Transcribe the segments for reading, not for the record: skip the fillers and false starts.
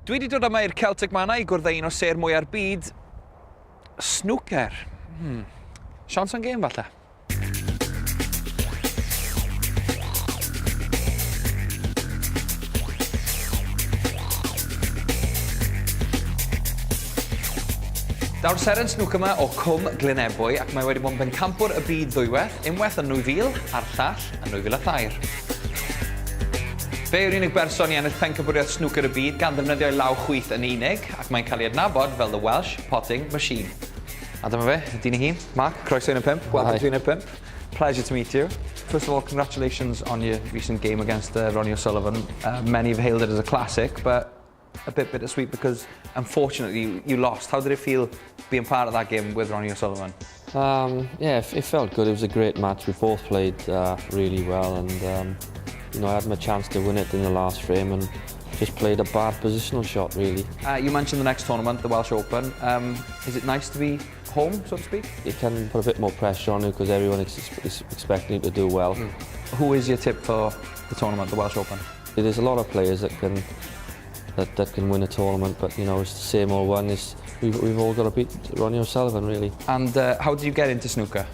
Dwi wedi dod yma i'r Celtic Manor i gwrdd â un o ser mwy ar byd, snooker. Sians o'n gêm falle? Daw'r seren snooker yma o Cwm Glynebwy ac mae wedi bod yn bencampwr y byd ddwywaith, unwaith yn 2000 a'r llall yn 2003. Fe yw'r unig berson i ennill pencampwriaeth snooker y byd gan ddefnyddio law chwith yn unig ac mae'n cael ei adnabod fel the Welsh Potting Machine. A dyma fe, dyn ni hun. Mark, croeso un y pimp. Welcome to un y pimp. Pleasure to meet you. First of all, congratulations on your recent game against Ronnie O'Sullivan. Many have hailed it as a classic, but a bit bittersweet because unfortunately you lost. How did it feel being part of that game with Ronnie O'Sullivan? Yeah, it felt good. It was a great match. We both played really well, and you know, I had my chance to win it in the last frame and just played a bad positional shot, really. You mentioned the next tournament, the Welsh Open. Is it nice to be home, so to speak? It can put a bit more pressure on you because everyone is expecting you to do well. Who is your tip for the tournament, the Welsh Open? There's a lot of players that can win a tournament, but you know, it's the same old one. We've all got to beat Ronnie O'Sullivan, really. And how did you get into snooker?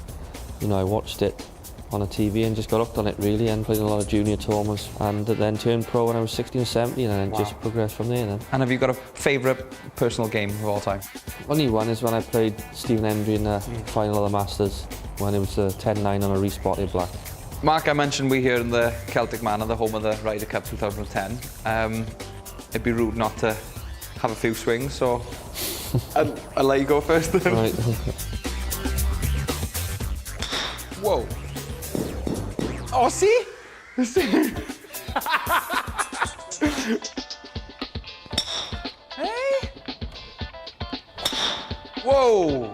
You know, I watched it on a TV and just got hooked on it, really, and played in a lot of junior tournaments, and then turned pro when I was 16 or 17, and then just progressed from there then. And have you got a favourite personal game of all time? Only one is when I played Stephen Hendry in the final of the Masters, when it was 10-9 on a respotted black. Mark, I mentioned we're here in the Celtic Manor, the home of the Ryder Cup 2010. It'd be rude not to have a few swings, so I'll let you go first then. Right. Whoa. Oh, see? Hey? Whoa.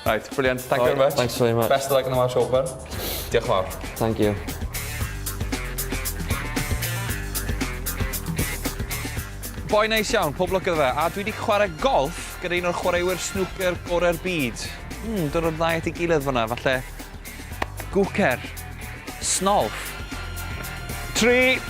Right, brilliant. Thank you very much. Thanks very much. Best of luck in the Welsh Open. Diolch yn fawr. Thank you. Boi neis iawn, pob lwc iddo fe. A dwi wedi chwarae golf gyda un o'r chwaraewyr snooker gorau'r byd. Dod o'r ddau at ei gilydd fyna, falle gwcer, snolf, 3,